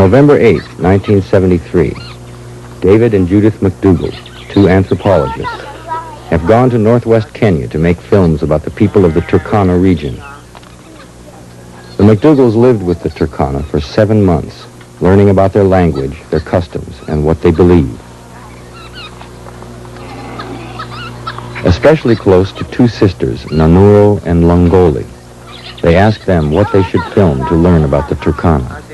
November 8, 1973, David and Judith McDougall, two anthropologists, have gone to northwest Kenya to make films about the people of the Turkana region. The McDougalls lived with the Turkana for 7 months, learning about their language, their customs, and what they believe. Especially close to two sisters, Nanuro and Longoli, they asked them what they should film to learn about the Turkana.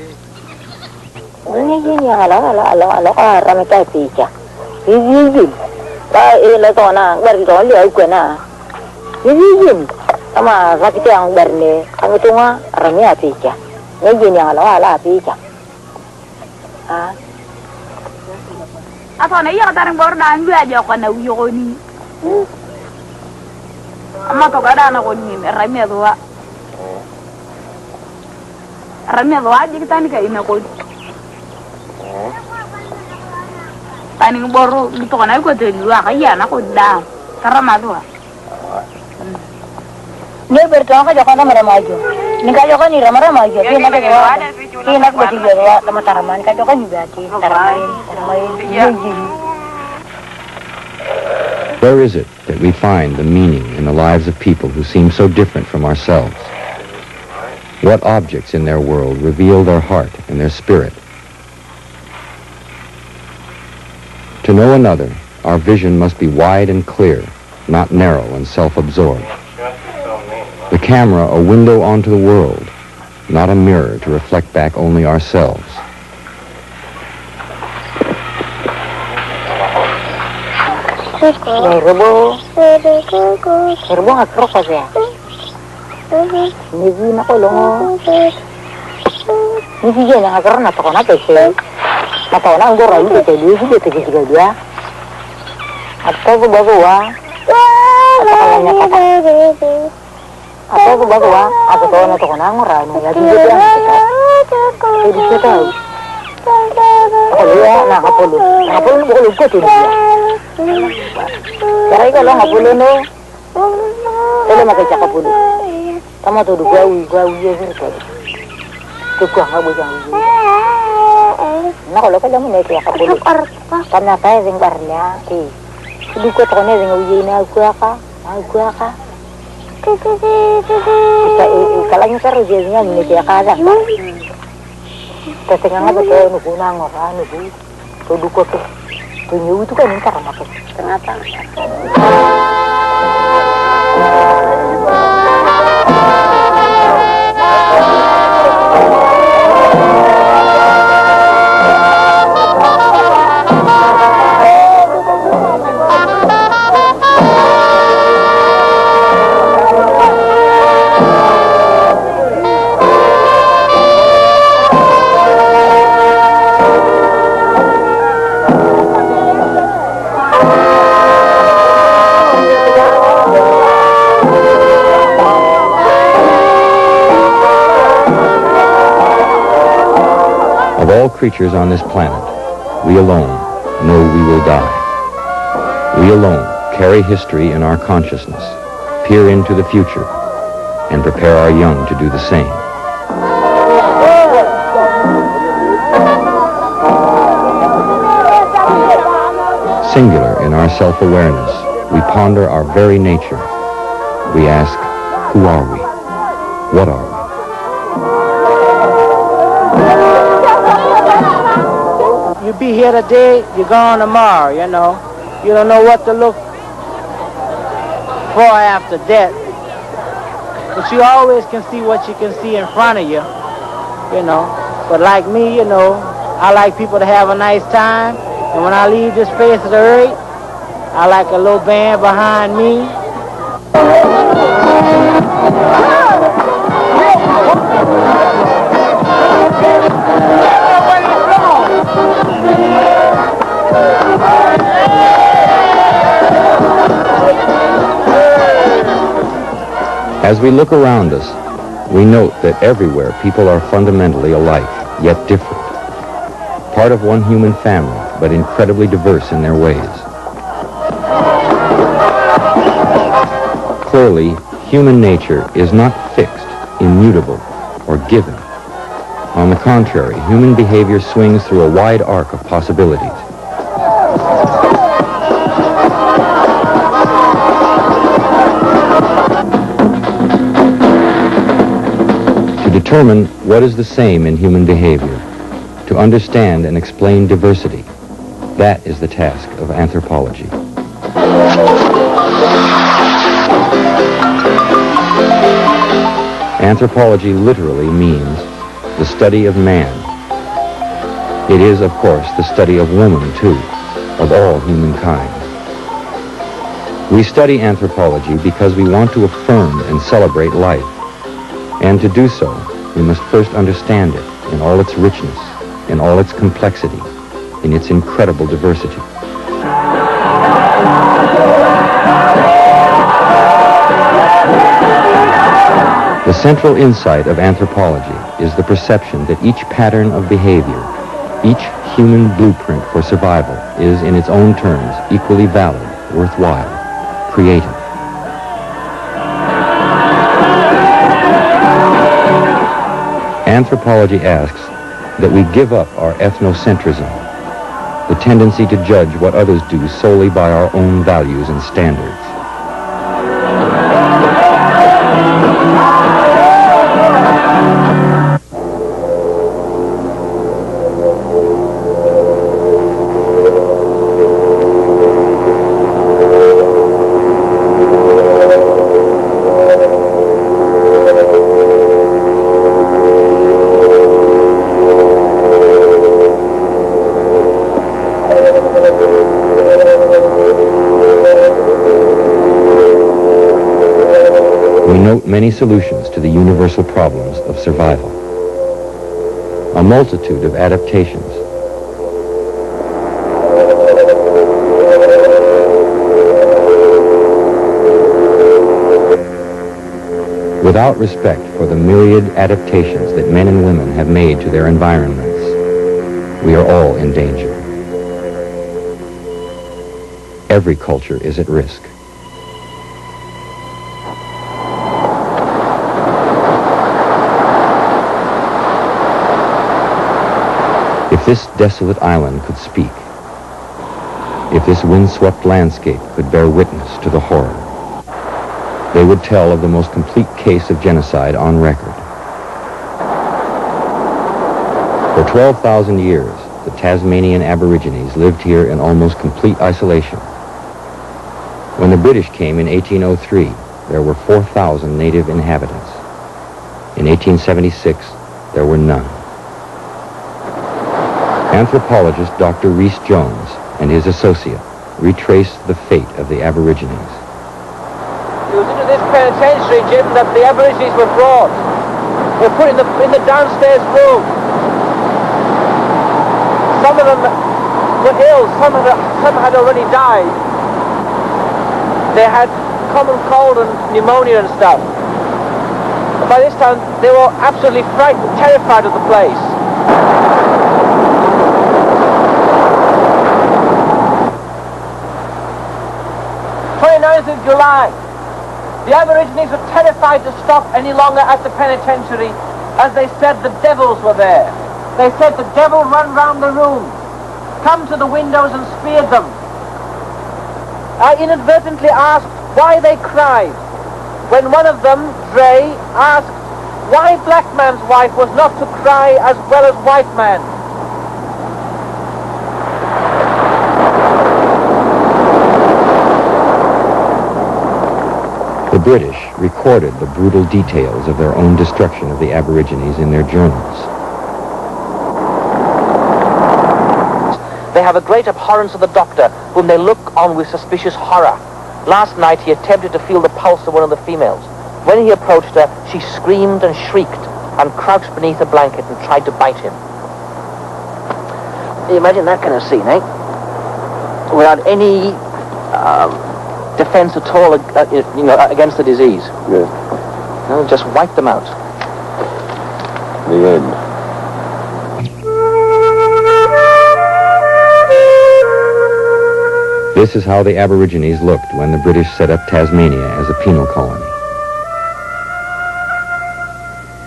Paning boro gitu kan aku tuh dua kayak anak udah karena tuh. Dia berdoa kan jangan nama maju. Nika jangan ni ramai maju. Dia nak doa. Dia nak baca doa sama taraman. Kan jangan juga di taraman. Where is it that we find the meaning in the lives of people who seem so different from ourselves? What objects in their world reveal their heart and their spirit? To know another, our vision must be wide and clear, not narrow and self-absorbed. The camera a window onto the world, not a mirror to reflect back only ourselves. Of all creatures on this planet, we alone know we will die. We alone carry history in our consciousness, peer into the future, and prepare our young to do the same. Singular in our self-awareness, we ponder our very nature. We ask, who are we? What are we? You be here today, you're gone tomorrow, you know. You don't know what to look for after death. But you always can see what you can see in front of you, you know. But like me, you know, I like people to have a nice time. And when I leave this face of the earth, I like a little band behind me. As we look around us, we note that everywhere people are fundamentally alike, yet different. Part of one human family, but incredibly diverse in their ways. Clearly, human nature is not fixed, immutable, or given. On the contrary, human behavior swings through a wide arc of possibilities. To determine what is the same in human behavior, to understand and explain diversity, that is the task of anthropology. Anthropology literally means the study of man. It is, of course, the study of woman, too, of all humankind. We study anthropology because we want to affirm and celebrate life. And to do so, we must first understand it in all its richness, in all its complexity, in its incredible diversity. The central insight of anthropology is the perception that each pattern of behavior, each human blueprint for survival is in its own terms equally valid, worthwhile, creative. Anthropology asks that we give up our ethnocentrism, the tendency to judge what others do solely by our own values and standards. Many solutions to the universal problems of survival. A multitude of adaptations. Without respect for the myriad adaptations that men and women have made to their environments, we are all in danger. Every culture is at risk. If this desolate island could speak, if this windswept landscape could bear witness to the horror, they would tell of the most complete case of genocide on record. For 12,000 years, the Tasmanian Aborigines lived here in almost complete isolation. When the British came in 1803, there were 4,000 native inhabitants. In 1876, there were none. Anthropologist Dr. Rhys Jones and his associate retraced the fate of the Aborigines. It was into this penitentiary, Jim, that the Aborigines were brought. They were put in the downstairs room. Some of them were ill, some had already died. They had common cold and pneumonia and stuff. And by this time, they were absolutely frightened, terrified of the place. 29th of July, the Aborigines were terrified to stop any longer at the penitentiary, as they said the devils were there. They said the devil run round the room, come to the windows and speared them. I inadvertently asked why they cried, when one of them, Dre, asked why black man's wife was not to cry as well as white man. The British recorded the brutal details of their own destruction of the Aborigines in their journals. They have a great abhorrence of the doctor, whom they look on with suspicious horror. Last night he attempted to feel the pulse of one of the females. When he approached her, she screamed and shrieked and crouched beneath a blanket and tried to bite him. You imagine that kind of scene, eh? Without any defense at all, against the disease. Yeah. No, just wipe them out. The end. This is how the Aborigines looked when the British set up Tasmania as a penal colony.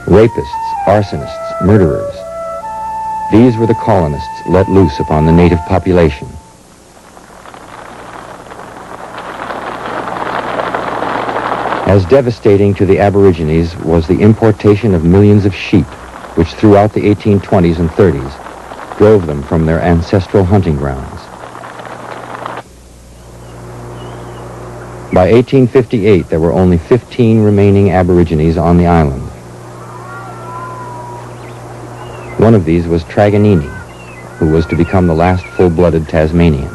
Rapists, arsonists, murderers, These were the colonists let loose upon the native population. As devastating to the Aborigines was the importation of millions of sheep, which throughout the 1820s and 30s drove them from their ancestral hunting grounds. By 1858, there were only 15 remaining Aborigines on the island. One of these was Truganini, who was to become the last full-blooded Tasmanian.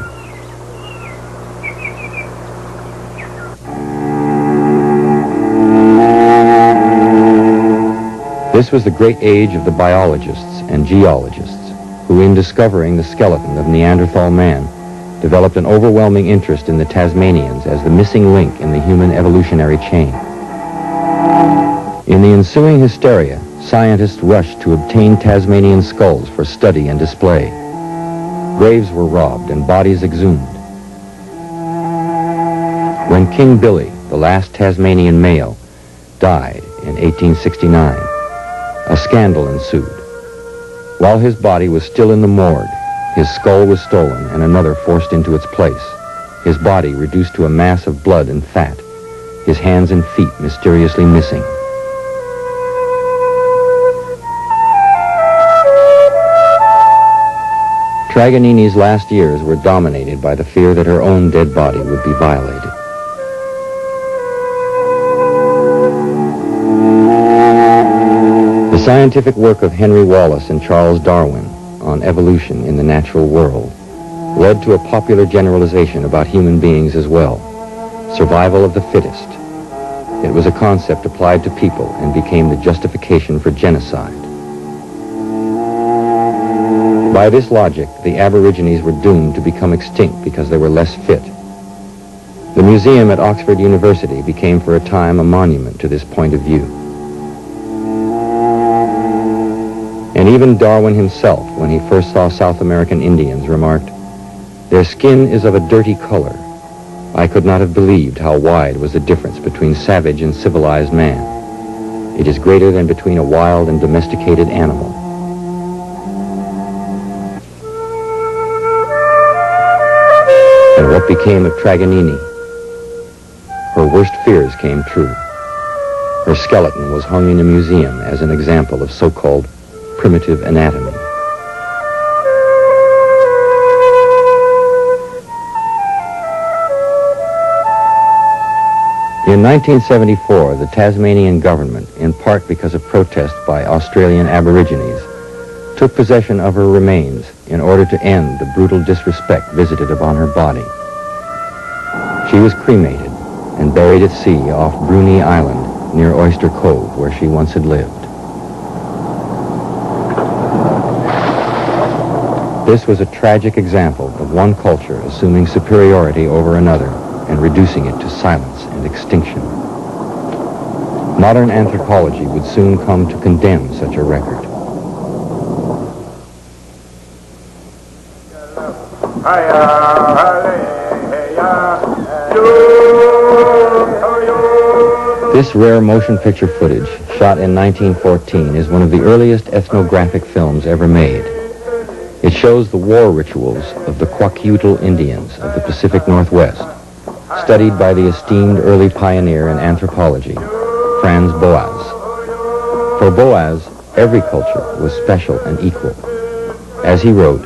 This was the great age of the biologists and geologists, who in discovering the skeleton of Neanderthal man, developed an overwhelming interest in the Tasmanians as the missing link in the human evolutionary chain. In the ensuing hysteria, scientists rushed to obtain Tasmanian skulls for study and display. Graves were robbed and bodies exhumed. When King Billy, the last Tasmanian male, died in 1869, a scandal ensued. While his body was still in the morgue, his skull was stolen and another forced into its place, his body reduced to a mass of blood and fat, his hands and feet mysteriously missing. Truganini's last years were dominated by the fear that her own dead body would be violated. The scientific work of Henry Wallace and Charles Darwin on evolution in the natural world led to a popular generalization about human beings as well, survival of the fittest. It was a concept applied to people and became the justification for genocide. By this logic, the Aborigines were doomed to become extinct because they were less fit. The museum at Oxford University became for a time a monument to this point of view. And even Darwin himself, when he first saw South American Indians, remarked, "Their skin is of a dirty color. I could not have believed how wide was the difference between savage and civilized man. It is greater than between a wild and domesticated animal." And what became of Truganini? Her worst fears came true. Her skeleton was hung in a museum as an example of so-called primitive anatomy. In 1974, the Tasmanian government, in part because of protest by Australian Aborigines, took possession of her remains in order to end the brutal disrespect visited upon her body. She was cremated and buried at sea off Bruny Island near Oyster Cove, where she once had lived. This was a tragic example of one culture assuming superiority over another and reducing it to silence and extinction. Modern anthropology would soon come to condemn such a record. This rare motion picture footage, shot in 1914, is one of the earliest ethnographic films ever made. It shows the war rituals of the Kwakiutl Indians of the Pacific Northwest, studied by the esteemed early pioneer in anthropology, Franz Boas. For Boas, every culture was special and equal. As he wrote,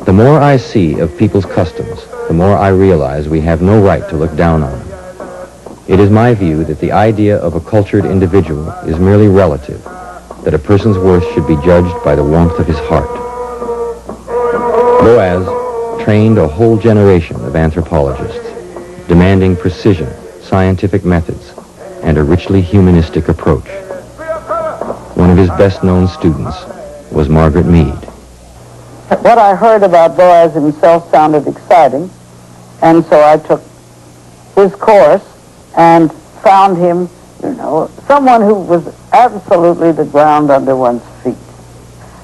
"The more I see of people's customs, the more I realize we have no right to look down on them. It is my view that the idea of a cultured individual is merely relative, that a person's worth should be judged by the warmth of his heart." Boas trained a whole generation of anthropologists, demanding precision, scientific methods, and a richly humanistic approach. One of his best-known students was Margaret Mead. What I heard about Boas himself sounded exciting, and so I took his course and found him, someone who was absolutely the ground under one's feet.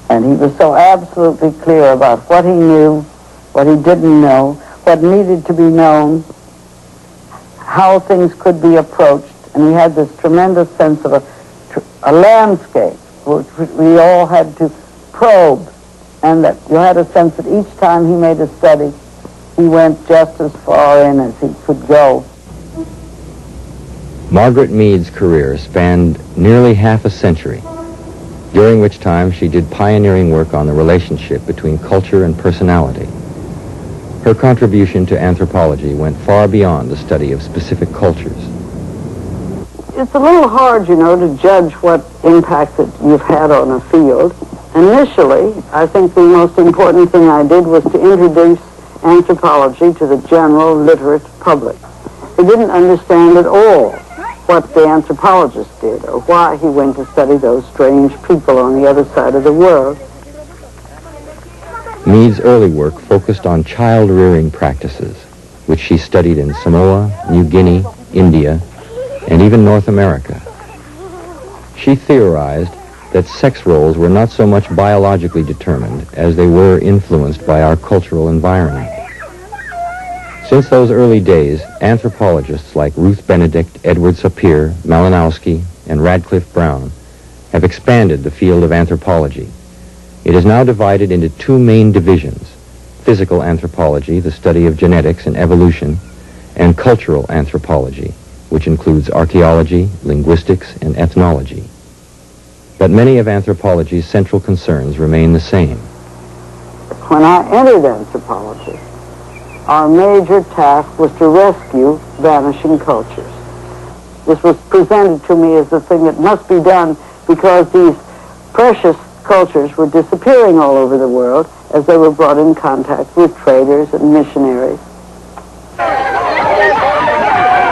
And he was so absolutely clear about what he knew, what he didn't know, what needed to be known, how things could be approached. And he had this tremendous sense of a landscape which we all had to probe and that you had a sense that each time he made a study, he went just as far in as he could go. Margaret Mead's career spanned nearly half a century, during which time she did pioneering work on the relationship between culture and personality. Her contribution to anthropology went far beyond the study of specific cultures. It's a little hard, you know, to judge what impact that you've had on a field. Initially, I think the most important thing I did was to introduce anthropology to the general literate public. They didn't understand at all what the anthropologist did or why he went to study those strange people on the other side of the world. Mead's early work focused on child-rearing practices, which she studied in Samoa, New Guinea, India, and even North America. She theorized that sex roles were not so much biologically determined as they were influenced by our cultural environment. Since those early days, anthropologists like Ruth Benedict, Edward Sapir, Malinowski, and Radcliffe Brown have expanded the field of anthropology. It is now divided into two main divisions: physical anthropology, the study of genetics and evolution, and cultural anthropology, which includes archaeology, linguistics, and ethnology. But many of anthropology's central concerns remain the same. When I entered anthropology, our major task was to rescue vanishing cultures. This was presented to me as the thing that must be done because these precious cultures were disappearing all over the world as they were brought in contact with traders and missionaries.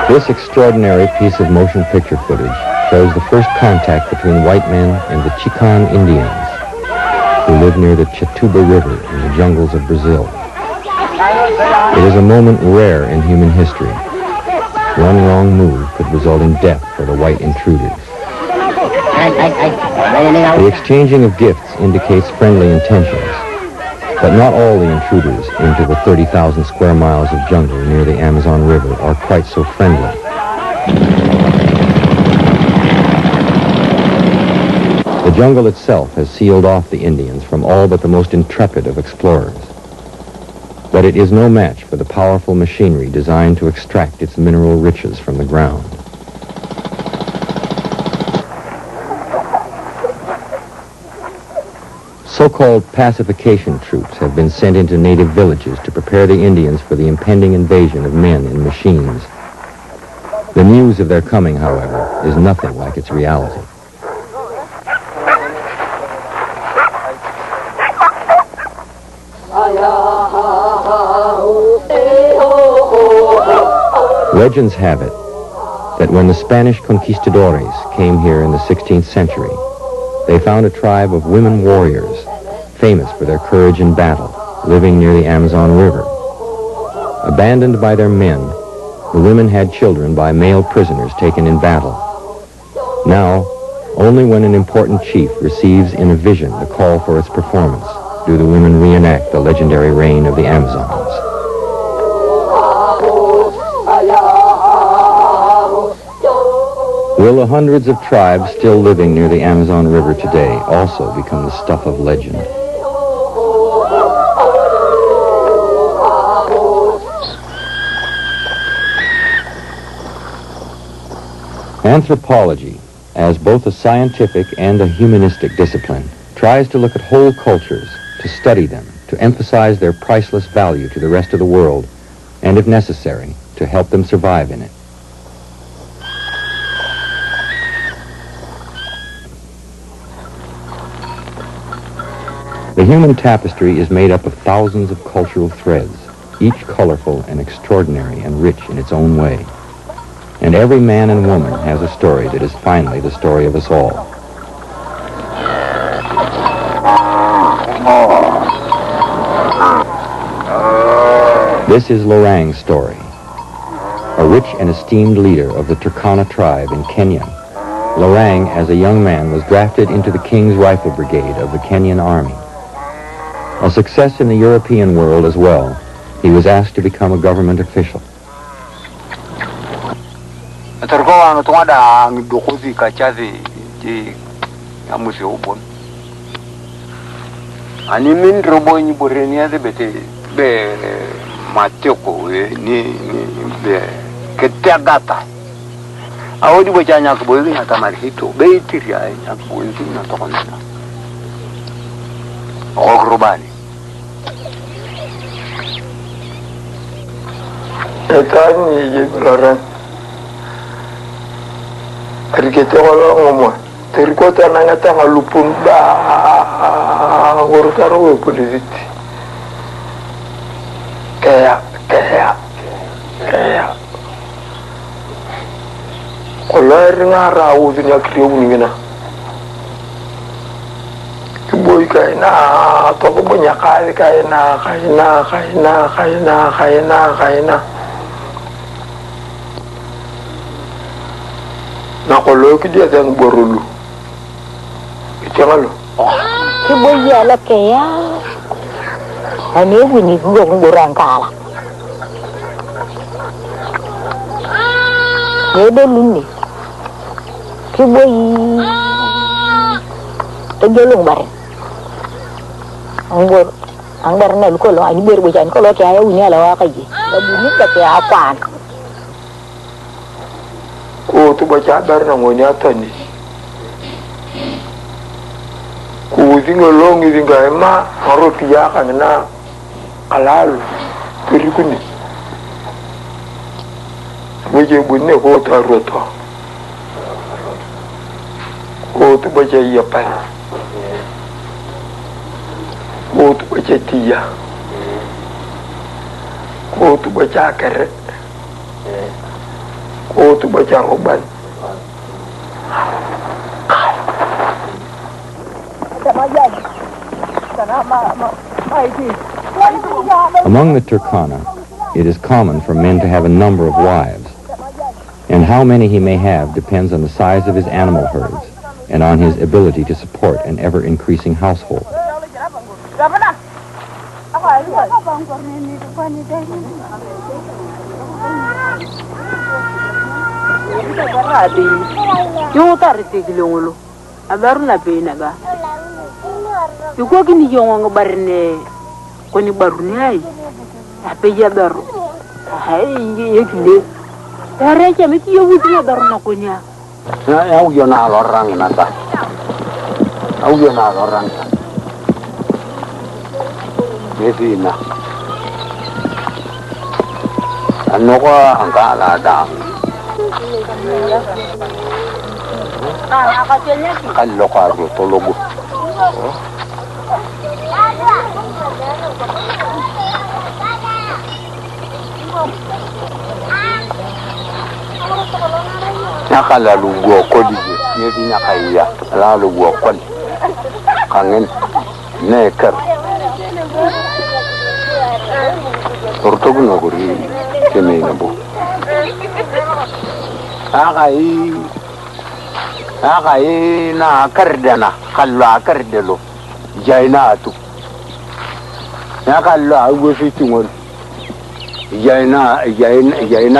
This extraordinary piece of motion picture footage shows the first contact between white men and the Chican Indians, who live near the Chatuba River in the jungles of Brazil. It is a moment rare in human history. One wrong move could result in death for the white intruders. The exchanging of gifts indicates friendly intentions, but not all the intruders into the 30,000 square miles of jungle near the Amazon River are quite so friendly. The jungle itself has sealed off the Indians from all but the most intrepid of explorers. But it is no match for the powerful machinery designed to extract its mineral riches from the ground. So-called pacification troops have been sent into native villages to prepare the Indians for the impending invasion of men and machines. The news of their coming, however, is nothing like its reality. Legends have it that when the Spanish conquistadores came here in the 16th century, they found a tribe of women warriors, famous for their courage in battle, living near the Amazon River. Abandoned by their men, the women had children by male prisoners taken in battle. Now, only when an important chief receives in a vision the call for its performance do the women reenact the legendary reign of the Amazons. Will the hundreds of tribes still living near the Amazon River today also become the stuff of legend? Anthropology, as both a scientific and a humanistic discipline, tries to look at whole cultures, to study them, to emphasize their priceless value to the rest of the world, and if necessary, to help them survive in it. The human tapestry is made up of thousands of cultural threads, each colorful and extraordinary and rich in its own way. And every man and woman has a story that is finally the story of us all. This is Lorang's story. A rich and esteemed leader of the Turkana tribe in Kenya, Lorang, as a young man, was drafted into the King's Rifle Brigade of the Kenyan Army. A success in the European world as well, he was asked to become a government official. Ani min robo ni borenia de bete be mateko ni be ketagata. Awodi bojanya ko boyi na tamar hito be tiria ya boyi na to konna. Ogrobani. Etani je loran. Arikete wala ngomo. Terikota nangata ngalupun ba ngurutaro polisi. Kayak Kolar ngara uzinya kriyo ngina. Boy kaina to ko bonya kaina. Na kolo ki dia dan borulu. Itangalo. Ki boy ya la kaya. Ani wini ngong borangkala. Bebe mini. Ki boy tegelung bare. Anggar na lu ko lo ani ber bojan ko lo kaya wini ala wa kaji. Da buni ka kaya apaan. Ko tu baca dar na ngoni atani. Ku zinga longi zinga ema haro tiya kana alalu perikuni. Waje bunne ko ta roto. Ko tu baca iya pa. Ko tu baca tiya. Ko tu baca kere. Ko tu baca roban. Among the Turkana, it is common for men to have a number of wives, and how many he may have depends on the size of his animal herds and on his ability to support an ever-increasing household. Yuko kini yongo barne koni barune ai ape ya daru hai yekile tare ke miti yowuti ya daru na konya Ya uyo na lorang nata. Uyo na lorang. Medina. Anoko angkala dang. Kallo ka tologo. Nakala lugo kodi ni nakaya la lugo kodi kangen neker tortogu no guri kemena bu agai na kardana kalla kardelo jainatu ya kalla ugo fitingol jaina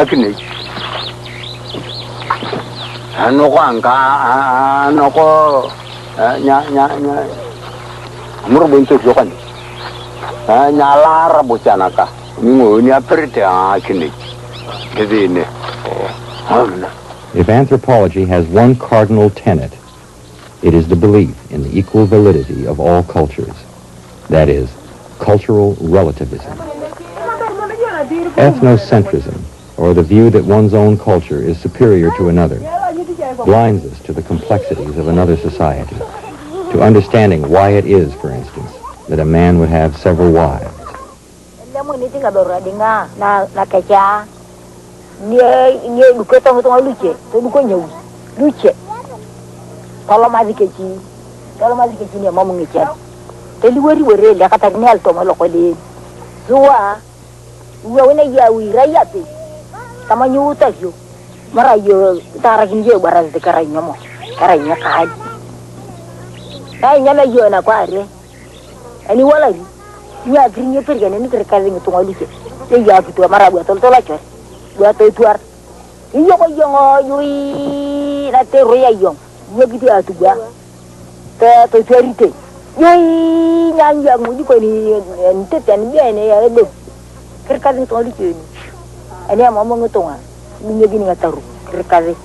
kine anoko nya murbo into jokan nya lara bochanaka ningo ni aperte akine gedine. If anthropology has one cardinal tenet, it is the belief in the equal validity of all cultures. That is, cultural relativism. Ethnocentrism, or the view that one's own culture is superior to another, blinds us to the complexities of another society, to understanding why it is, for instance, that a man would have several wives. Nye duke tong luce, to duko nyau, luce. Kalau masih kecil ni mau mengejar. Teli wari dia kata ni alto malu kali. Zua wena ya raya pi. Sama nyuta jo. Marayo tarakin je baras de karanya mo. Karanya kaji. Nyama jo na kware. Ani wala ni. Ni agrinya pergi ni kerkali ni tong luce. Ya gitu marabu tol lacor. Buat tuar, iyo ko yui na te roya yong, iyo gitu atu gua, te tuarite, Yoi nyanya ngudi ko ni ente tan bi ene ya de. Kerkali to li kini. Ani ama mo ngotonga. Ni gini ngataru. Kerkali.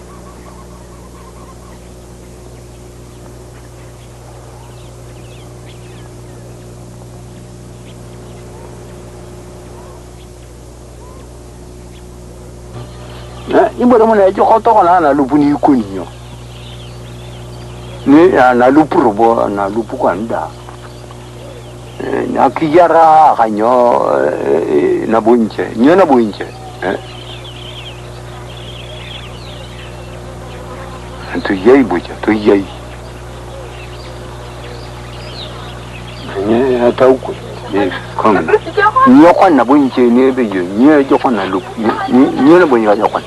Ibo mo le jo ko to na lu buni kunyo. Ni na lu probo na lu kwanda. Na kijara kanyo na bunche, nyo na bunche. Tu yei bucha, tu yei. Ni atau ku. Ni kom. Nyo kon na bunche ni be yo, nyo jo kon na lu. Nyo na bunche jo kon.